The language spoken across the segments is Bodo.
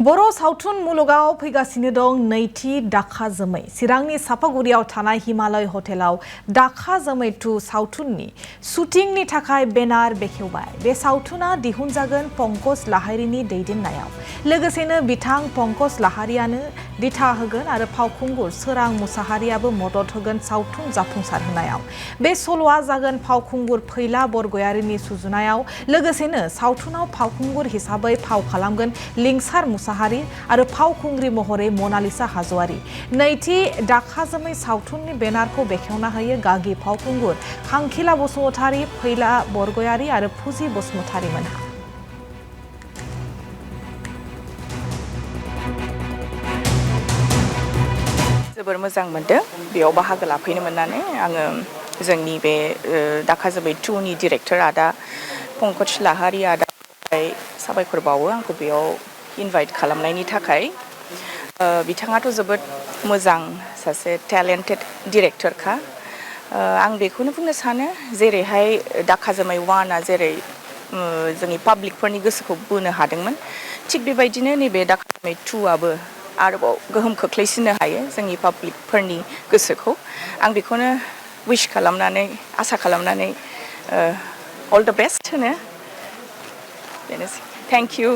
बर' सावथुन मुलुगाव फैगासिनो दं नैथि दाखा जोमै चिरांनि सापागुरियाव थानाय हिमालय हटेलाव दाखा जोमै 2 सावथुननि शुटिंनि थाखाय बेनार बेखेवबाय। बे सावथुना दिहुनजागोन पंकज लाहारीनि दैदेननायाव। लोगोसेनो बिथां पंकज लाहारीयानो दिथा होगोन आरो फावखुंगुर सोरां मुसाहारियाबो मदद होगोन सावथुन जाफुंसार होनायाव। बे सल'आ जागोन फावखुंगुर फैला बरगयारीनि सुजुनायाव। लोगोसेनो सावथुनाव फावखुंगुर हिसाबै फाव खालामगोन लिंसार मुसाहारि आरो फावखुंग्रि महरै मनालिसा हाज'वारी। नैथि दाखा जोमै सावथुननि बेनारखौ बेखेवना होयो गागि फावखुंगुर खांखिला बसुमतारी, फैला बरगयारी आरो फुजि बसुमतारी मोनहा। जोबोर मोजां मोनदों बेयाव बाहागो लाफैनो मोननानै। आङो जोंनि बे दाखा जोमै 2 नि डिरेक्टर आदा पंकज लाहारी आदा साबायखर बावो आंखौ बेयाव इनभाइट खालामनायनि थाखाय। बिथाङाथ' जोबोद मोजां सासे टेलेन्टेड डिरेक्टरखा। आं बेखौनो बुंनो सानो जेरैहाय दाखा जोमै 1 आ जेरै जोंनि पाब्लिकफोरनि गोसोखौ बोनो हादोंमोन, थिग बेबायदिनो नैबे दाखा जोमै 2 आबो आरोबाव गोहोम खोख्लैसिननो हायो जोंनि पाब्लिकफोरनि गोसोखौ। आं बेखौनो विश खालामनानै आसा खालामनानै अल द बेस्ट होनो। बेनोसै। Thank you.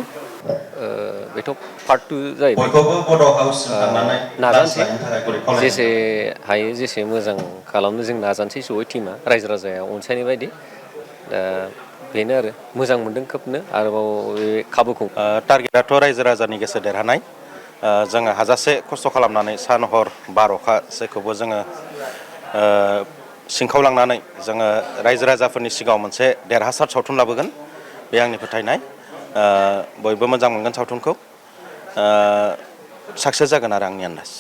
बेथ' पार्ट 2 जाहैबाय। नाजानोसै जेसे हायो जेसे मोजां खालामनो जों नाजानोसै जयै टिमा रायजो राजाया अनसायनाय बायदि। दा बेनो आरो मोजां मोनदों खोबनो आरोबाव बे खाबुखौ। टारगेटआथ' रायजो राजानि गोसो देरहानाय। जोङो हाजासे खस्थ' खालामनानै सान हर बार अखा जेखौबो जोङो सिंखावलांनानै जोङो रायजो राजाफोरनि सिगाङाव मोनसे देरहासार सावथुन लाबोगोन, बे आंनि फोथायनाय। बयबो मोजां मोनगोन सावथुनखौ। साक्सेस जागोन आरो आंनि आन्दाज।